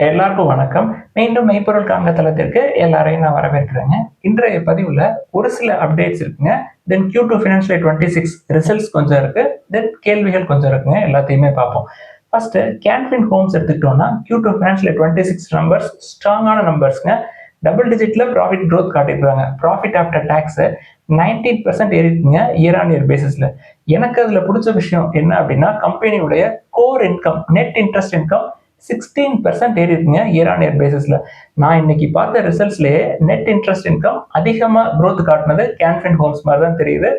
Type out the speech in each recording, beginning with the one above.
எல்லாருக்கும் வணக்கம். மீண்டும் மெய்ப்பொருள் காண்க தளத்திற்கு எல்லாரையும் நான் வரவேற்கிறேங்க. இன்றைய பதிவுல ஒரு சில அப்டேட்ஸ் இருக்குங்க. தென் Q2 ஃபினான்ஷியல் இயர் 26 ரிசல்ட்ஸ் கொஞ்சம் இருக்கு. தென் கேள்விகள் கொஞ்சம் இருக்குங்க. எல்லாத்தையுமே பார்ப்போம். ஃபர்ஸ்ட் கேன்ஃபின் ஹோம்ஸ் எடுத்துக்கிட்டோம்னா Q2 ஃபினான்ஷியல் இயர் 26 நம்பர்ஸ் ஸ்ட்ராங்கான நம்பர்ஸ்ங்க. டபுள் டிஜிட்ல ப்ராஃபிட் க்ரோத் காட்டியிருக்காங்க. ப்ராஃபிட் ஆஃப்டர் டேக்ஸ் 19% ஏறிக்குங்க இயர் ஆன் இயர் பேசிஸ்ல. எனக்கு அதுல பிடிச்ச விஷயம் என்ன அப்படின்னா கம்பெனியுடைய core income, net interest income 16% ஏறி இருக்குங்க இயர் ஆன் இயர் பேசிஸ்ல. நான் இன்னைக்கு பார்த்த ரிசல்ட்ஸ்லயே நெட் இன்ட்ரெஸ்ட் இன்கம் அதிகமா growth காட்டினது கேன்ஃபின் ஹோம்ஸ் மாதிரி தான் தெரியுது.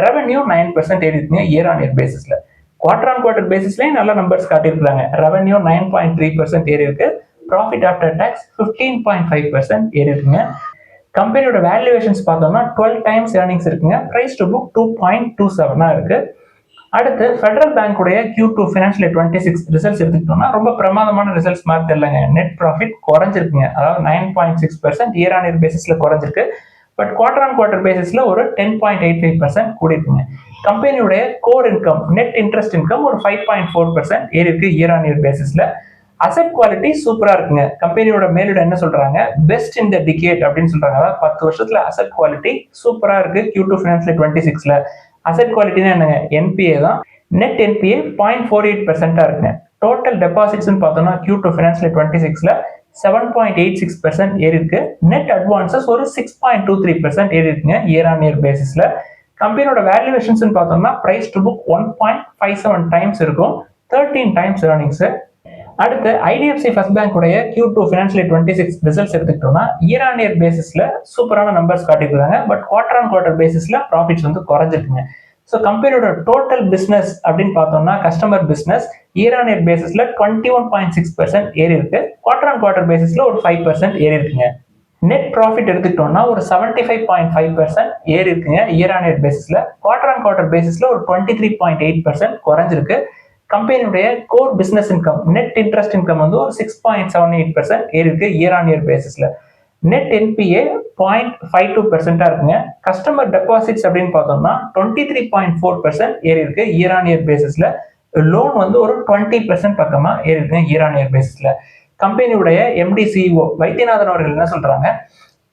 ரெவன்யூ 9% ஏறி இருக்குங்க இயர் ஆன் இயர் பேசிஸ்ல. குவார்டர் ஆன் குவார்டர் பேசிஸ்லயும் நல்ல நம்பர்ஸ் காட்டியிருக்காங்க. ரெவன்யூ 9.3% ஏறி இருக்கு. ப்ராஃபிட் ஆஃப்டர் டேக்ஸ் 15.5% ஏறி இருக்குங்க. கம்பெனியோட வேல்யூவேஷன்ஸ் பார்த்தோம்னா 12 டைம்ஸ் ஏர்னிங்ஸ் இருக்குங்க. பிரைஸ் டு புக் 2.27 இருக்கு. அடுத்து ஃபெடரல் பேங்க் உடைய Q2 ஃபினான்ஷியல் இயர் 26 ரிசல்ட்ஸ் எடுத்துக்கிட்டோம்னா ரொம்ப பிரமாதமான ரிசல்ட்ஸ் மாதிரி தெரியலங்க. நெட் ப்ராஃபிட் குறைஞ்சிருக்குங்க. அதாவது 9.6% இயர் ஆன் இயர் பேசிஸ்ல குறைஞ்சிருக்கு. பட் குவார்டர் ஆன் குவார்டர் பேசிஸ்ல ஒரு 10.85% கூடியிருக்குங்க. கம்பெனியுடைய core income, net interest income ஒரு 5.4% ஏறி இருக்கு இயர் ஆன் இயர் பேசிஸ்ல. அசெட் குவாலிட்டி சூப்பரா இருக்குங்க. கம்பெனியோட மேலிட என்ன சொல்றாங்க, பெஸ்ட் இன் த டிகேட் அப்படின்னு சொல்றாங்க. அதாவது 10 வருஷத்துல அசெட் குவாலிட்டி சூப்பரா இருக்கு Q2 ஃபினான்ஷியல் இயர் 26ல. அசெட் குவாலிட்டினா என்னங்க, என்பிஏ தான். நெட் என்பிஏ 0.48% இருக்குங்க. டோட்டல் டெபாசிட்ஸ் பார்த்தோம்னா Q2 ஃபினான்ஷியல் இயர் 26ல 7.86% ஏறி இருக்கு. நெட் அட்வான்சஸ் ஒரு 6.23% ஏறி இருக்குங்க இயர் ஆன் இயர் பேசிஸ்ல. கம்பெனியோட வேல்யூவேஷன்ஸ் பார்த்தோம்னா பிரைஸ் டு புக் 1.57 டைம்ஸ் இருக்கும். 13 டைம்ஸ் ஏர்னிங்ஸ். அடுத்து ஐடிஎஃப்சி ஃபர்ஸ்ட் பேங்க் உடைய Q2 ஃபினான்ஷியல் இயர் 26 ரிசல்ட்ஸ் எடுத்துக்கிட்டோம்னா இயர் ஆன் இயர் பேசிஸ்ல சூப்பரான நம்பர்ஸ் காட்டியிருக்காங்க. பட் குவார்டர் ஆன் குவார்டர் பேசிஸ்ல ப்ராஃபிட்ஸ் வந்து குறைஞ்சிருக்குங்க. ஸோ கம்பெனியோட டோட்டல் பிசினஸ் அப்படின்னு பார்த்தோம்னா customer business year on year பேசிஸ்ல 21.6% ஏறி இருக்கு. குவார்டர் ஆன் குவார்டர் பேசிஸ்ல ஒரு 5% ஏறி இருக்குங்க. நெட் ப்ராஃபிட் எடுத்துக்கிட்டோம்னா ஒரு 75.5% ஏறி இருக்குங்க இயர் ஆன் இயர் பேசிஸ்ல. குவார்டர் ஆன் குவார்டர் பேசிஸ்ல ஒரு 23.8% குறைஞ்சிருக்கு. கம்பெனியுடைய core business income, net interest income வந்து ஒரு 6.78% ஏறி இருக்கு இயர் ஆன் இயர் பேசிஸ்ல. நெட் என்பிஏ 0.52% இருக்குங்க. கஸ்டமர் டெபாசிட்ஸ் அப்படின்னு பார்த்தோம்னா 23.4% ஏறி இருக்கு இயர் ஆன் இயர் பேசிஸ்ல. லோன் வந்து ஒரு 20% பக்கமா ஏறி இருக்கு இயர் ஆன் இயர் பேசிஸ்ல. கம்பெனியுடைய எம்டி சிஇஓ வைத்தியநாதன் அவர்கள் என்ன சொல்றாங்க,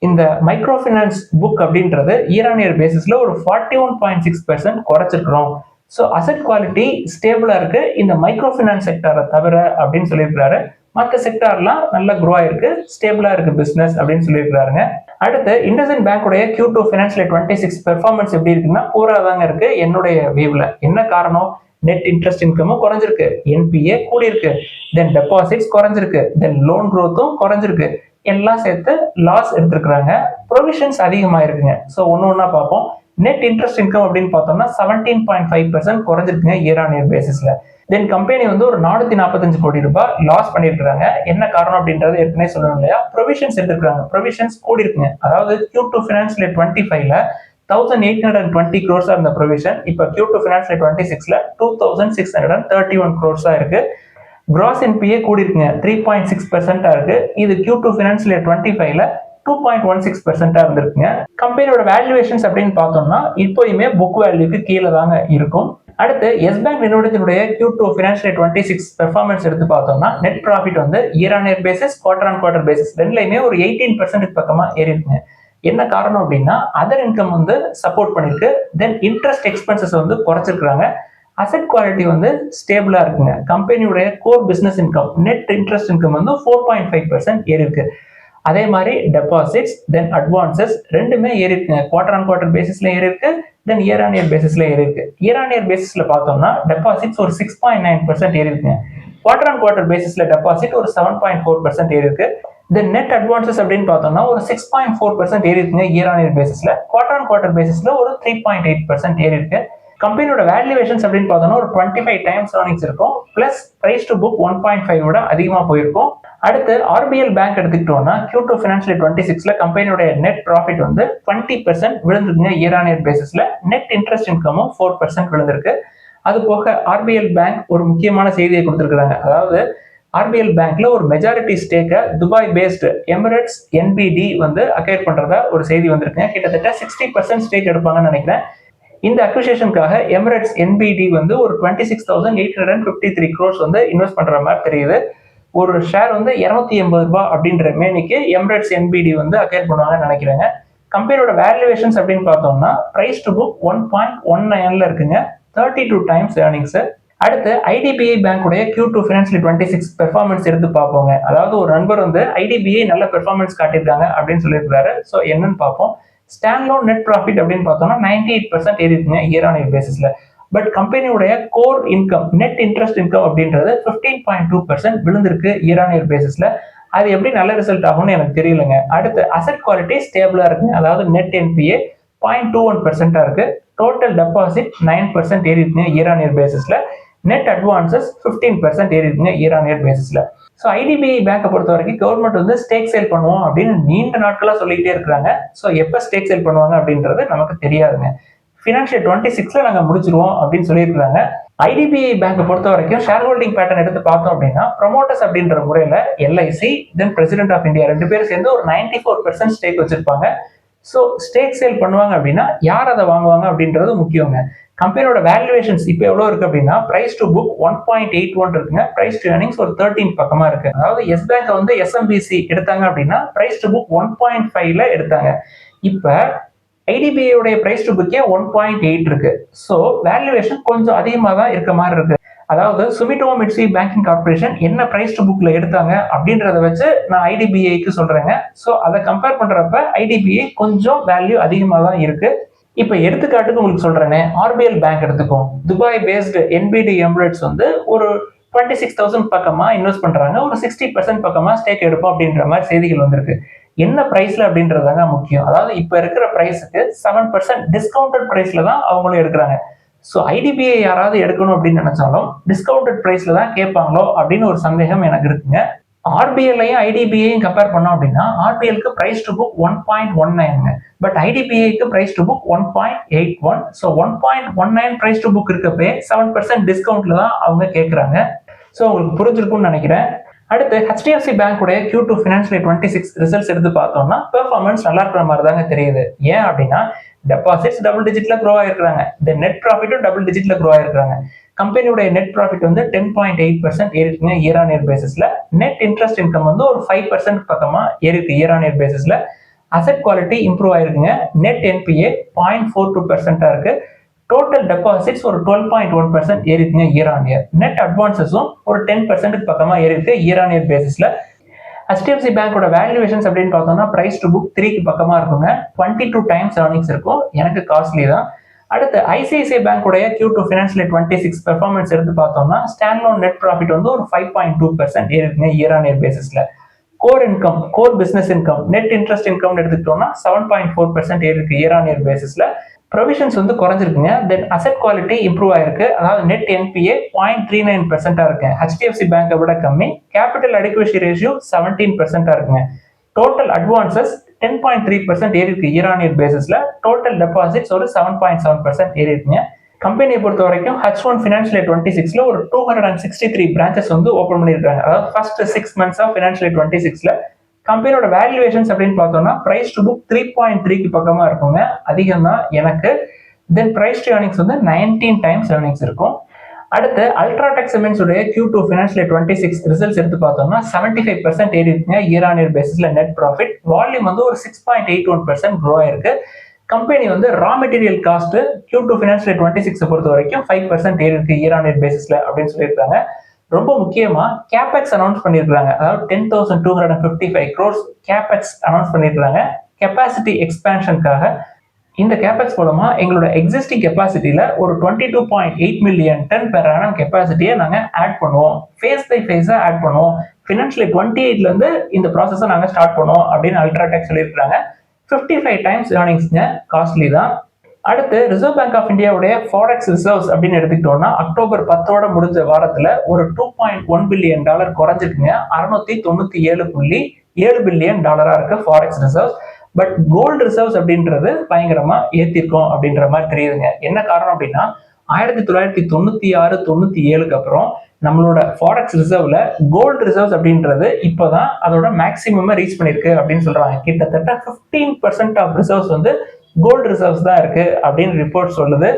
இந்த மைக்ரோ ஃபினான்ஸ் புக் அப்படின்றது இயர் ஆன் இயர் பேசிஸ்ல ஒரு 41.6% குறைச்சிருக்கிறோம். ஸோ அசெட் குவாலிட்டி ஸ்டேபிளா இருக்கு இந்த மைக்ரோ ஃபினான்ஸ் செக்டாரை தவிர அப்படின்னு சொல்லியிருக்காரு. மற்ற செக்டார்லாம் நல்ல க்ரோ ஆயிருக்கு, ஸ்டேபிளா இருக்கு பிசினஸ் அப்படின்னு சொல்லியிருக்காருங்க. அடுத்து இண்டஸ்இண்ட் பேங்க் உடைய Q2 ஃபினான்ஷியல் இயர் 26 பெர்ஃபார்மன்ஸ் எப்படி இருக்குன்னா பூராதாங்க இருக்கு என்னுடைய வியூல. என்ன காரணம், நெட் இன்ட்ரெஸ்ட் இன்கமும் குறைஞ்சிருக்கு, என்பிஏ கூடி இருக்கு, தென் டெபாசிட்ஸ் குறைஞ்சிருக்கு, தென் லோன் க்ரோத்தும் குறைஞ்சிருக்கு. எல்லாம் சேர்த்து லாஸ் எடுத்திருக்கிறாங்க. ப்ரொவிஷன்ஸ் அதிகமா இருக்குங்க. ஸோ ஒன்னா பார்ப்போம். நெட் இன்ட்ரெஸ்ட் இன்கம் அப்படின்னு பார்த்தோம்னா 17.5% குறைஞ்சிருக்குங்க இயர் ஆன் இயர் பேசிஸ்ல. தென் கம்பெனி வந்து ஒரு 445 கோடி ரூபாய் லாஸ் பண்ணியிருக்காங்க. என்ன காரணம் அப்படின்றது ஏற்கனவே சொல்லணும் இல்லையா, ப்ரொவிஷன்ஸ் எடுத்திருக்காங்க. ப்ரொவிஷன்ஸ் கூடி இருக்குங்க. அதாவது Q2 ஃபினான்ஷியல் இயர் 25ல 1820 crores இருந்த ப்ரொவிஷன் இப்போ Q2 ஃபினான்ஷியல் இயர் 26ல 2631 crores இருக்கு. கிராஸ் என்பிஏ கூடி இருக்குங்க, 3.6% இருக்கு. இது Q2 ஃபினான்ஷியல் இயர் 25ல 2.16% இருந்திருக்குங்க. கம்பெனியோட வேல்யூவேஷன்ஸ் அப்படின்னு பார்த்தோம்னா இப்போயுமே புக் வேல்யூக்கு கீழே தாங்க இருக்கும். அடுத்து எஸ் பேங்க் நிறுவனத்தினுடைய Q2 ஃபினான்ஷியல் இயர் 26 பெர்ஃபார்மன்ஸ் எடுத்து பார்த்தோம்னா நெட் ப்ராஃபிட் வந்து year on year basis, quarter on quarter basis ரெண்டுலையுமே ஒரு 18% பக்கமா ஏறி இருக்குங்க. என்ன காரணம் அப்படின்னா அதர் இன்கம் வந்து சப்போர்ட் பண்ணிருக்கு. தென் இன்ட்ரெஸ்ட் எக்ஸ்பென்சஸ் வந்து குறைச்சிருக்காங்க. அசெட் குவாலிட்டி வந்து ஸ்டேபிளா இருக்குங்க. கம்பெனியுடைய core business income, net interest income வந்து 4.5% ஏறி இருக்கு. அதே மாதிரி டெபாசிட்ஸ் தென் அட்வான்சஸ் ரெண்டுமே ஏறி இருக்குங்க. குவார்டர் ஆன் குவார்டர் பேசிஸ்ல ஏறி இருக்கு, தென் இயர் ஆன் இயர் பேசிஸ்ல ஏறி இருக்கு. இயர் ஆன் இயர் பேசிஸ்ல பார்த்தோம்னா டெபாசிட்ஸ் ஒரு 6.9% ஏறி இருக்குங்க. குவார்டர் ஆன் குவார்டர் பேசிஸ்ல டெபாசிட் ஒரு 7.4% ஏறி இருக்கு. தென் நெட் அட்வான்சஸ் அப்படின்னு பார்த்தோம்னா ஒரு 6.4% ஏறி இருக்குங்க இயர் ஆன் இயர் பேசிஸ்ல. குவார்டர் ஆன் குவார்டர் பேசிஸ்ல ஒரு 3.8% ஏறி இருக்கு. கம்பெனியோட வேல்யூவேஷன்ஸ் அப்படின்னு பார்த்தோம்னா ஒரு 25 டைம்ஸ் ஏர்னிங்ஸ் இருக்கும். பிளஸ் பிரைஸ் டு புக் 1.5 விட அதிகமா போயிருக்கும். அடுத்து ஆர்பிஎல் பேங்க் எடுத்துக்கிட்டோம்னா Q2 ஃபினான்ஷியல் இயர் 26ல கம்பெனியோட நெட் ப்ராஃபிட் வந்து 20% விழுந்திருக்குங்க இயர் ஆன் இயர் பேசிஸ்ல. நெட் இன்ட்ரெஸ்ட் இன்கமும் 4% விழுந்திருக்கு. அது போக ஆர்பிஎல் பேங்க் ஒரு முக்கியமான செய்தியை கொடுத்திருக்காங்க. அதாவது ஆர்பிஎல் பேங்க்ல ஒரு மெஜாரிட்டி ஸ்டேக்கை துபாய் பேஸ்டு எமிரேட்ஸ் என்பிடி வந்து அக்வயர் பண்றதா ஒரு செய்தி வந்திருக்குங்க. கிட்டத்தட்ட 60% ஸ்டேக் எடுப்பாங்கன்னு நினைக்கிறேன். இந்த அக்விசிஷனுக்காக எமிரேட்ஸ் என்பிடி வந்து ஒரு 26,853 crores வந்து இன்வெஸ்ட் பண்ற மாதிரி தெரியுது. ஒரு ஷேர் வந்து 280 ரூபாய் அப்படின்ற மேனிக்கு எமிரேட்ஸ் என்பிடி வந்து அக்வயர் பண்ணுவாங்கன்னு நினைக்கிறேங்க. கம்பெனியோட வேல்யூவேஷன்ஸ் அப்படின்னு பார்த்தோம்னா பிரைஸ் டு புக் 1.19ல இருக்குங்க, 32 டைம்ஸ் ஏர்னிங்ஸ். அடுத்து ஐடிபிஐ பேங்குடைய Q2 ஃபினான்ஷியல் 26 பெர்ஃபார்மன்ஸ் எடுத்து பார்ப்போங்க. அதாவது ஒரு நண்பர் வந்து ஐடிபிஐ நல்ல பெர்ஃபார்மன்ஸ் காட்டியிருக்காங்க அப்படின்னு சொல்லியிருக்காரு. ஸோ என்னன்னு பார்ப்போம். ஸ்டாண்ட்லோன் நெட் ப்ராஃபிட் அப்படின்னு பார்த்தோம்னா 98% ஏறிக்குங்க இயர் ஆன் இயர் பேசிஸ்ல. பட் கம்பெனியுடைய core income net interest income அப்படின்றது 15.2% விழுந்திருக்கு இயர் ஆன் இயர் பேசிஸ்ல. அது எப்படி நல்ல ரிசல்ட் ஆகும்னு எனக்கு தெரியலங்க. அடுத்து அசெட் குவாலிட்டி ஸ்டேபிளா இருக்குங்க, அதாவது நெட் என்பிஏ 0.21% இருக்கு. டோட்டல் டெபாசிட் 9% ஏறிக்குங்க இயர் ஆன் இயர் பேசிஸ்ல. நெட் அட்வான்சஸ் 15% ஏறிக்குங்க இயர் ஆன் இயர் பேசிஸ்ல. ஸோ ஐடிபிஐ பேங்கை பொறுத்த வரைக்கும் கவர்மெண்ட் வந்து ஸ்டேக் சேல் பண்ணுவோம் அப்படின்னு நீண்ட நாட்களா சொல்லிக்கிட்டே இருக்கிறாங்க. ஸோ எப்போ ஸ்டேக் சேல் பண்ணுவாங்க அப்படின்றது நமக்கு தெரியாதுங்க. ஃபினான்ஷியல் 26ல நாங்கள் முடிச்சிருவோம் அப்படின்னு சொல்லியிருக்காங்க. ஐடிபிஐ பேங்கை பொறுத்த வரைக்கும் ஷேர் ஹோல்டிங் பேட்டர்ன் எடுத்து பார்த்தோம் அப்படின்னா ப்ரொமோட்டர்ஸ் அப்படின்ற முறையில் LIC then president of India 2 பேரும் சேர்ந்து ஒரு 94% ஸ்டேக் வச்சிருப்பாங்க. ஸோ ஸ்டேக் சேல் பண்ணுவாங்க அப்படின்னா யார் அதை வாங்குவாங்க அப்படின்றது முக்கியங்க. கம்பெனியோட வேல்யூவேஷன்ஸ் இப்போ எவ்வளோ இருக்கு அப்படின்னா பிரைஸ் டு புக் 1.81 இருக்குங்க, பிரைஸ் டு ஏர்னிங்ஸ் ஒரு 13 பக்கமா இருக்கு. அதாவது எஸ் பேங்க் வந்து எஸ்எம்பிசி எடுத்தாங்க அப்படின்னா பிரைஸ் டு புக் 1.5ல எடுத்தாங்க. இப்போ ஐடிபிஐயோடைய பிரைஸ் டு புக்கே 1.8 இருக்கு. ஸோ வேல்யூவேஷன் கொஞ்சம் அதிகமாக தான் இருக்க மாதிரி இருக்கு. அதாவது சுமிட்டோமோ மிட்சுபிஷி பேங்கிங் கார்பரேஷன் என்ன பிரைஸ் டு புக்ல எடுத்தாங்க அப்படின்றத வச்சு நான் ஐடிபிஐக்கு சொல்றேங்க. ஸோ அதை கம்பேர் பண்றப்ப ஐடிபிஐ கொஞ்சம் வேல்யூ அதிகமாக தான் இருக்கு. இப்ப எடுத்துக்காட்டுக்கு உங்களுக்கு சொல்றேனே, ஆர்பிஎல் பேங்க் எடுத்துக்கோம். துபாய் பேஸ்டு என்பிடி எமிரேட்ஸ் வந்து ஒரு 26,000 பக்கமா இன்வெஸ்ட் பண்றாங்க, ஒரு 60% பக்கமா ஸ்டேக் எடுப்போம் அப்படின்ற மாதிரி செய்திகள் வந்திருக்கு. என்ன பிரைஸ்ல அப்படின்றதாங்க முக்கியம். அதாவது இப்ப இருக்கிற பிரைஸுக்கு 7% டிஸ்கவுண்டட் பிரைஸ்ல தான் அவங்களும் எடுக்கிறாங்க. ஸோ ஐடிபிஐ யாராவது எடுக்கணும் அப்படின்னு நினைச்சாலும் டிஸ்கவுண்டட் பிரைஸ்ல தான் கேட்பாங்களோ அப்படின்னு ஒரு சந்தேகம் எனக்கு இருக்குங்க. ஆர்பிஎல்லையும் ஐடிபிஐயும் கம்பேர் பண்ணோம் அப்படின்னா ஆர்பிஎல்க்கு பிரைஸ் டு புக் 1.19, பட் ஐடிபிஐக்கு price to book 1.81. So 1.19 price to book இருக்கப்பே 7% டிஸ்கவுண்ட்ல தான் அவங்க கேட்குறாங்க. ஸோ உங்களுக்கு புரிஞ்சிருக்கும்னு நினைக்கிறேன். அடுத்து ஹெச்டிஎஃப்சி பேங்குடைய Q2 ஃபினான்ஷியல் 26 ரிசல்ட்ஸ் எடுத்து பார்த்தோம்னா பெர்ஃபார்மன்ஸ் நல்லா இருக்கிற மாதிரி தாங்க தெரியுது. ஏன் அப்படின்னா டெபாசிட்ஸ் டபுள் டிஜிட்ல க்ரோ ஆயிருக்காங்க, இந்த நெட் ப்ராஃபிட்டும் டபுள் டிஜிட்ல க்ரோ ஆயிருக்காங்க. கம்பெனியோட நெட் ப்ராஃபிட் வந்து 10.8% ஏறிக்குங்க இயர் ஆன் இயர் பேசிஸ்ல. நெட் இன்ட்ரெஸ்ட் இன்கம் வந்து ஒரு 5% பக்கமா ஏறிருக்கு இயர் ஆன் இயர் பேசிஸ்ல. அசெட் குவாலிட்டி இம்ப்ரூவ் ஆயிருக்குங்க. நெட் என்பிஏ 0.42% இருக்கு. டோட்டல் டெபாசிட்ஸ் ஒரு 12.1% ஏறிக்குங்க இயர் ஆன் இயர். நெட் அட்வான்சஸும் ஒரு 10% பக்கமா ஏறிருக்கு இயர் ஆன் இயர் பேசிஸ்ல. HDFC பேங்கோட வேல்யூவேஷன்ஸ் அப்படின்னு பார்த்தோம்னா பிரைஸ் டு புக் 3க்கு பக்கமா இருக்குங்க, 22 டைம்ஸ் ஏர்னிங்ஸ் இருக்கும். எனக்கு காஸ்ட்லி தான். அடுத்து ஐசிஐசிஐ பேங்கோடைய Q2 ஃபினான்ஷியல் 26 பெர்ஃபார்மன்ஸ் எடுத்து பார்த்தோம்னா ஸ்டாண்ட்லோன் நெட் ப்ராஃபிட் வந்து ஒரு 5.2% ஏறிக்குங்க இயர் ஆன் இயர் பேசிஸ்ல. Core income, core business income, net interest income எடுத்துக்கிட்டோம்னா 7.4% ஏறிருக்கு இயர் ஆன் இயர் பேசிஸ்ல. ப்ரொவிஷன்ஸ் வந்து குறைஞ்சிருக்குங்க. தென் அசெட் குவாலிட்டி இம்ப்ரூவ் ஆயிருக்கு. அதாவது நெட் என்பிஏ 0.39% இருக்கு, HDFC பேங்கை விட கம்மி. கேபிட்டல் அடிக்வசி ரேஷியோ 17% இருக்குங்க. டோட்டல் அட்வான்சஸ் 10.3% ஏறிருக்கு இயர் ஆன் இயர் பேசிஸ்ல. டோட்டல் டெபாசிட்ஸ் ஒரு 7.7% ஏறிருக்குங்க. கம்பெனியை பொறுத்த வரைக்கும் H1 ஃபினான்ஷியல் 26ல ஒரு 263 பிரான்ச்சஸ் வந்து ஓபன் பண்ணியிருக்காங்க. அதாவது ஃபர்ஸ்ட் 6 months ஆஃப் ஃபினான்ஷியல் 26ல கம்பெனியோட வேல்யூவேஷன்ஸ் அப்படின்னு பார்த்தோம்னா பிரைஸ் டு புக் 3.3க்கு பக்கமா இருக்குங்க, அதிகம் தான் எனக்கு. தென் பிரைஸ் டு ஏர்னிங்ஸ் வந்து 19 டைம்ஸ் ஏர்னிங்ஸ் இருக்கும். அடுத்து அல்ட்ராடெக் சிமெண்ட்ஸ் உடைய Q2 ஃபினான்ஷியல் 26 ரிசல்ட்ஸ் எடுத்து பார்த்தோம்னா 75% ஏறி இருக்குங்க இயர் ஆன் இயர் பேசிஸ்ல. நெட் ப்ராஃபிட் வால்யூம் வந்து ஒரு 6.81% க்ரோ ஆயிருக்கு. கம்பெனி வந்து raw material cost Q2 financial 26 பொறுத்த வரைக்கும் 5% ஏறி இருக்கு இயர் ஆன் இயர் பேசிஸ்ல அப்படின்னு சொல்லியிருக்காங்க. ரொம்ப முக்கியமா கேபெக்ஸ் அனௌன்ஸ் பண்ணிருக்காங்க. அதாவது 10,255 crores கேபெக்ஸ் அனௌன்ஸ் பண்ணிருக்காங்க கெப்பாசிட்டி எக்ஸ்பேன்ஷனுக்காக. இந்த கேபெக்ஸ் மூலமா எங்களோட எக்ஸிஸ்டிங் கெப்பாசிட்டியில ஒரு 22.8 million ton பெர் annum கெப்பாசிட்டியை நாங்க ஆட் பண்ணுவோம், ஃபேஸ் பை ஃபேஸா ஆட் பண்ணுவோம். ஃபினான்ஷியல் 28ல இருந்து இந்த ப்ராசஸை நாங்க ஸ்டார்ட் பண்ணுவோம் அப்படின்னு அல்ட்ராடெக் சொல்லியிருக்காங்க. 55 டைம்ஸ் ஏர்னிங்ஸ்ங்க, காஸ்ட்லி தான். அடுத்து ரிசர்வ் பேங்க் ஆஃப் இந்தியாவுடைய ஃபாரெக்ஸ் ரிசர்வ்ஸ் அப்படின்னு எடுத்துக்கிட்டோம்னா அக்டோபர் 10ஓட முடிஞ்ச வாரத்துல ஒரு $2.1 billion குறைஞ்சிருக்குங்க, 697.7 பில்லியன் இருக்கு forex reserves. But gold reserves அப்படின்றது பயங்கரமா ஏத்திருக்கோம் அப்படின்ற மாதிரி தெரியுதுங்க. என்ன காரணம் அப்படின்னா 1996-97க்கு அப்புறம் நம்மளோட ஃபாரெக்ஸ் ரிசர்வ்ல கோல்டு ரிசர்வ்ஸ் அப்படின்றது இப்போதான் அதோட மேக்சிமம் ரீச் பண்ணிருக்கு அப்படின்னு சொல்றாங்க. கிட்டத்தட்ட 15% ஆஃப் ரிசர்வ்ஸ் வந்து கோல்டு ரிசர்வ்ஸ் தான் இருக்கு அப்படின்னு ரிப்போர்ட் சொல்லுது.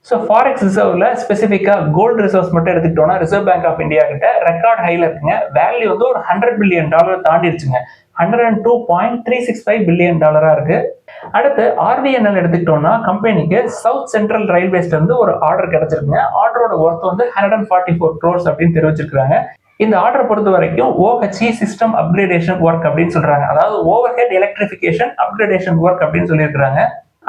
ஸோ ஃபாரெக்ஸ் ரிசர்வ்ல ஸ்பெசிஃபிக்கா கோல்டு ரிசர்வ்ஸ் மட்டும் எடுத்துக்கிட்டோம்னா ரிசர்வ் பேங்க் ஆஃப் இந்தியா கிட்ட ரெக்கார்ட் ஹைல இருக்குங்க. வேல்யூ வந்து ஒரு $100 பில்லியன் தாண்டிடுச்சுங்க. $102.365 பில்லியன் இருக்கு. அடுத்து ஆர்விஎன்எல் எடுத்துக்கிட்டோம்னா கம்பெனிக்கு சவுத் சென்ட்ரல் ரயில்வேஸ்ல இருந்து ஒரு ஆர்டர் கிடைச்சிருக்குங்க. ஆர்டரோட ஒர்த் வந்து 144 crores அப்படின்னு தெரிவிச்சிருக்காங்க. இந்த ஆர்டர் பொறுத்த வரைக்கும் OHE சிஸ்டம் அப்கிரேடேஷன் ஒர்க் அப்படின்னு சொல்றாங்க. அதாவது over head electrification upgradation work அப்படின்னு சொல்லியிருக்காங்க.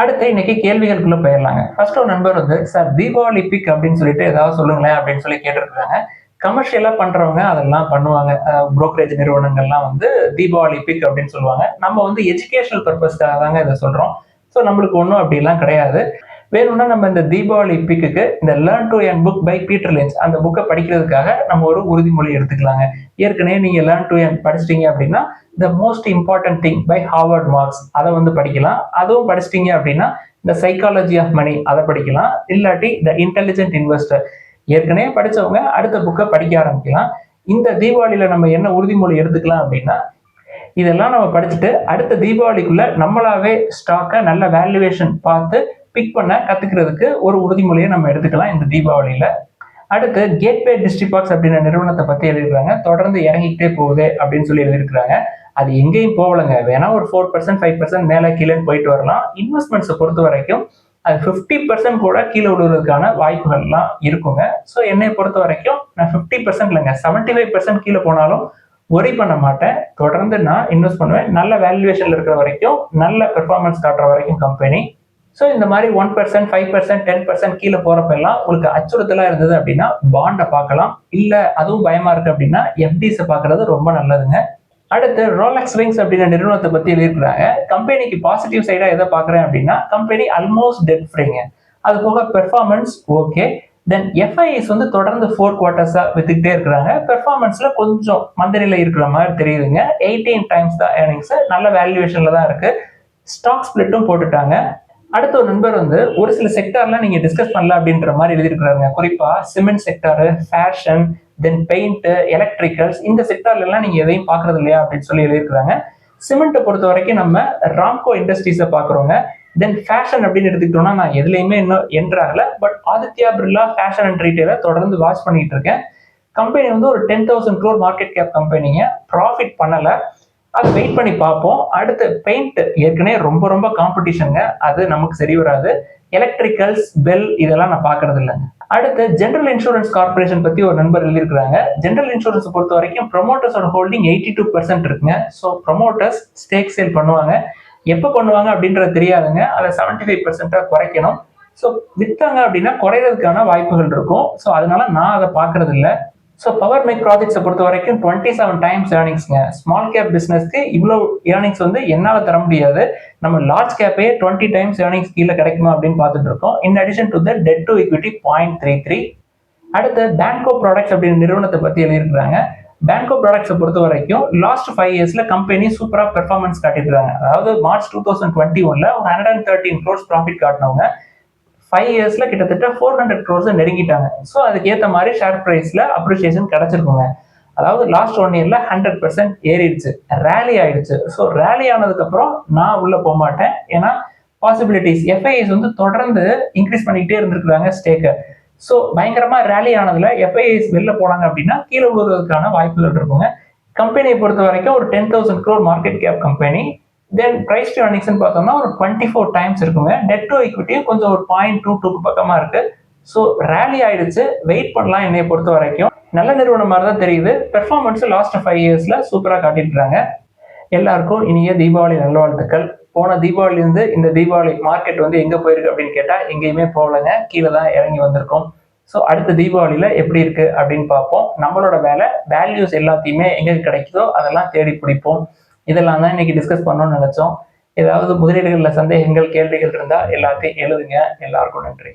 அடுத்து இன்னைக்கு கேள்விகளுக்குள்ள போயிடலாங்க. ஃபர்ஸ்ட் ஒரு நண்பர் வந்து சார் தீபாவளி பிக் அப்படின்னு சொல்லிட்டு ஏதாவது சொல்லுங்களேன் அப்படின்னு சொல்லி கேட்டிருக்காங்க. கமர்ஷியலா பண்றவங்க அதெல்லாம் பண்ணுவாங்க. புரோக்கரேஜ் நிறுவனங்கள்லாம் வந்து தீபாவளி பிக் அப்படின்னு சொல்லுவாங்க. நம்ம வந்து எஜுகேஷனல் பர்பஸ்க்காக தாங்க இதை சொல்றோம். ஸோ நம்மளுக்கு ஒன்றும் அப்படிலாம் கிடையாது. வேணும்னா நம்ம இந்த தீபாவளி பிக்கு இந்த learn to earn book by Peter Lynch அந்த புக்கை படிக்கிறதுக்காக நம்ம ஒரு உறுதிமொழி எடுத்துக்கலாங்க. ஏற்கனவே நீங்க லேர்ன் டு எர்ன் படிச்சிட்டீங்க அப்படின்னா the most important thing by Harvard Marks அதை வந்து படிக்கலாம். அதுவும் படிச்சிட்டீங்க அப்படின்னா இந்த சைக்காலஜி ஆஃப் மணி அதை படிக்கலாம். இல்லாட்டி த இன்டெலிஜென்ட் இன்வெஸ்டர் ஏற்கனவே படிச்சவங்க அடுத்த புக்கை படிக்க ஆரம்பிக்கலாம். இந்த தீபாவளியில நம்ம என்ன உறுதிமொழி எடுத்துக்கலாம் அப்படின்னா இதெல்லாம் நம்ம படிச்சுட்டு அடுத்த தீபாவளிக்குள்ள நம்மளாவே ஸ்டாக்கை நல்ல வேல்யூவேஷன் பார்த்து பிக் பண்ண கத்துக்கிறதுக்கு ஒரு உறுதிமொழியை நம்ம எடுத்துக்கலாம் இந்த தீபாவளியில. அடுத்து கேட்வே டிஸ்ட்ரிபாக்ஸ் அப்படின்ற நிறுவனத்தை பத்தி எழுதிருக்காங்க. தொடர்ந்து இறங்கிக்கிட்டே போகுது அப்படின்னு சொல்லி எழுதியிருக்காங்க. அது எங்கேயும் போகலங்க. வேணா ஒரு 4% 5% மேல கீழே போயிட்டு வரலாம். இன்வெஸ்ட்மெண்ட்ஸை பொறுத்த வரைக்கும் அது 50% கூட கீழே விடுவதற்கான வாய்ப்புகள்லாம் இருக்குங்க. ஸோ என்னை பொறுத்த வரைக்கும் நான் 50% இல்லைங்க 75% கீழே போனாலும் ஒரி பண்ண மாட்டேன். தொடர்ந்து நான் இன்வெஸ்ட் பண்ணுவேன். நல்ல வேல்யூவேஷன்ல இருக்கிற வரைக்கும் நல்ல பெர்ஃபார்மன்ஸ் காட்டுற வரைக்கும் கம்பெனி. ஸோ இந்த மாதிரி 1% 5% 10% கீழே போறப்பெல்லாம் உங்களுக்கு அச்சுறுத்தலா இருந்தது அப்படின்னா பாண்டை பார்க்கலாம். இல்ல அதுவும் பயமா இருக்கு அப்படின்னா எஃப்டிஸை பார்க்கறது ரொம்ப நல்லதுங்க. அடுத்து ரோலக்ஸ் ரிங்ஸ் அப்படின்ற நிறுவனத்தை பத்தி எழுதியிருக்கிறாங்க. கம்பெனிக்கு பாசிட்டிவ் சைடா எதை பாக்குறேன் அப்படின்னா கம்பெனி ஆல்மோஸ்ட் டெட் ஃப்ரீங்க. அது போக பெர்ஃபார்மன்ஸ் ஓகே. தென் எஃப்ஐஎஸ் வந்து தொடர்ந்து 4 குவார்ட்டர்ஸா வித்துக்கிட்டே இருக்கிறாங்க. பெர்ஃபார்மன்ஸ்ல கொஞ்சம் மந்தநிலை இருக்கிற மாதிரி தெரியுதுங்க. 18 times தான் ஏர்னிங்ஸ். நல்ல வேல்யூவேஷன்ல தான் இருக்கு. ஸ்டாக் ஸ்பிளிட்டும் போட்டுட்டாங்க. அடுத்த ஒரு நண்பர் வந்து ஒரு சில செக்டார்லாம் நீங்க டிஸ்கஸ் பண்ணல அப்படின்ற மாதிரி எழுதியிருக்கிறாங்க. குறிப்பா சிமெண்ட் செக்டார், ஃபேஷன், தென் பெயிண்ட், எலக்ட்ரிக்கல்ஸ் இந்த செக்டார்ல எல்லாம் நீங்க எதையும் பாக்குறது இல்லையா அப்படின்னு சொல்லி எழுதியிருக்கிறாங்க. சிமெண்ட்டை பொறுத்த வரைக்கும் நம்ம ராம்கோ இண்டஸ்ட்ரீஸை பாக்குறோங்க. தென் ஃபேஷன் அப்படின்னு எடுத்துக்கிட்டோம்னா நான் எதுலையுமே இன்னும் என்ட்ராகல. But Aditya Birla fashion and ரீட்டைலை தொடர்ந்து வாட்ச் பண்ணிட்டு இருக்கேன். கம்பெனி வந்து ஒரு 10,000 crore மார்க்கெட் கேப் கம்பெனிங்க. ப்ராஃபிட் பண்ணல. அது வெயிட் பண்ணி பார்ப்போம். அடுத்து பெயிண்ட் ஏற்கனவே ரொம்ப ரொம்ப காம்படிஷனுங்க. அது நமக்கு சரி வராது. எலக்ட்ரிக்கல்ஸ், பெல் இதெல்லாம் நான் பாக்குறது இல்லைங்க. அடுத்து ஜெனரல் இன்சூரன்ஸ் கார்பரேஷன் பத்தி ஒரு நண்பர் எழுதியிருக்காங்க. ஜெனரல் இன்சூரன்ஸ் பொறுத்த வரைக்கும் ப்ரொமோட்டர்ஸோட ஹோல்டிங் 82% இருக்குங்க. ஸோ ப்ரொமோட்டர்ஸ் ஸ்டேக் சேல் பண்ணுவாங்க. எப்போ பண்ணுவாங்க அப்படின்றது தெரியாதுங்க. அதை 75% குறைக்கணும். ஸோ வித்தாங்க அப்படின்னா குறையிறதுக்கான வாய்ப்புகள் இருக்கும். ஸோ அதனால நான் அதை பாக்குறது இல்லை. ஸோ பவர் மேக் ப்ராஜெக்ட்ஸை பொறுத்த வரைக்கும் 27 times ஏர்னிங்ஸ்ங்க. ஸ்மால் கேப் பிசினஸ்க்கு இவ்வளோ ஏர்னிங்ஸ் வந்து என்னால் தர முடியாது. நம்ம லார்ஜ் கேப்பே 20 times ஏர்னிங்ஸ் கீழே கிடைக்குமா அப்படின்னு பார்த்துட்டு இருக்கோம். In addition to the debt to equity 0.33. அடுத்து பேங்கோ ப்ராடக்ட்ஸ் அப்படின்னு நிறுவனத்தை பத்தி எழுதியிருக்கிறாங்க. பேங்கோ ப்ராடக்ட்ஸை பொறுத்த வரைக்கும் லாஸ்ட் 5 yearsல கம்பெனி சூப்பரா பெர்ஃபார்மன்ஸ் காட்டியிருக்காங்க. அதாவது மார்ச் 2021ல ஒரு 113 crores ப்ராஃபிட் காட்டினவங்க 5 yearsல கிட்டத்தட்ட 400 crores நெருங்கிட்டாங்க. ஸோ அதுக்கு ஏற்ற மாதிரி ஷேர் பிரைஸ்ல அப்ரிசியேஷன் கிடைச்சிருக்குங்க. அதாவது லாஸ்ட் 1 yearல 100% ஏறிடுச்சு, ரேலி ஆயிடுச்சு. ஸோ ரேலி ஆனதுக்கு அப்புறம் நான் உள்ள போக மாட்டேன். ஏன்னா பாசிபிலிட்டிஸ் எஃப்ஐஎஸ் வந்து தொடர்ந்து இன்க்ரீஸ் பண்ணிக்கிட்டே இருந்திருக்காங்க ஸ்டேக்கை. ஸோ பயங்கரமா ரேலி ஆனதுல எஃப்ஐஎஸ் வெளில போனாங்க அப்படின்னா கீழே விழுவதற்கான வாய்ப்புகள் இருக்குங்க. கம்பெனியை பொறுத்த வரைக்கும் ஒரு 10,000 crore market cap company. Then price to earnings பார்த்தோம்னா ஒரு 24 times இருக்குங்க. டெட் டு ஈக்விட்டியும் கொஞ்சம் ஒரு 0.22 பக்கமா இருக்கு. ஸோ ரேலி ஆயிடுச்சு. வெயிட் பண்ணலாம். என்னைய பொறுத்த வரைக்கும் நல்ல நிறுவனம் மாதிரி தான் தெரியுது. பெர்ஃபார்மன்ஸ் லாஸ்ட் 5 yearsல சூப்பரா காட்டிட்டு எல்லாருக்கும் இனிய தீபாவளி நல்வாழ்த்துக்கள். போன தீபாவளி இருந்து இந்த தீபாவளி மார்க்கெட் வந்து எங்க போயிருக்கு அப்படின்னு கேட்டா எங்கேயுமே போகலங்க. கீழே தான் இறங்கி வந்திருக்கோம். ஸோ அடுத்த தீபாவளியில எப்படி இருக்கு அப்படின்னு பார்ப்போம். நம்மளோட வேலை வேல்யூஸ் எல்லாத்தையுமே எங்க கிடைக்குதோ அதெல்லாம் தேடி பிடிப்போம். இதெல்லாம் தான் இன்னைக்கு டிஸ்கஸ் பண்ணணும்னு நினைச்சோம். ஏதாவது முதலீடுகள்ல சந்தேகங்கள், கேள்விகள் இருந்தா எல்லாத்தையும் எழுதுங்க. எல்லாருக்கும் நன்றி.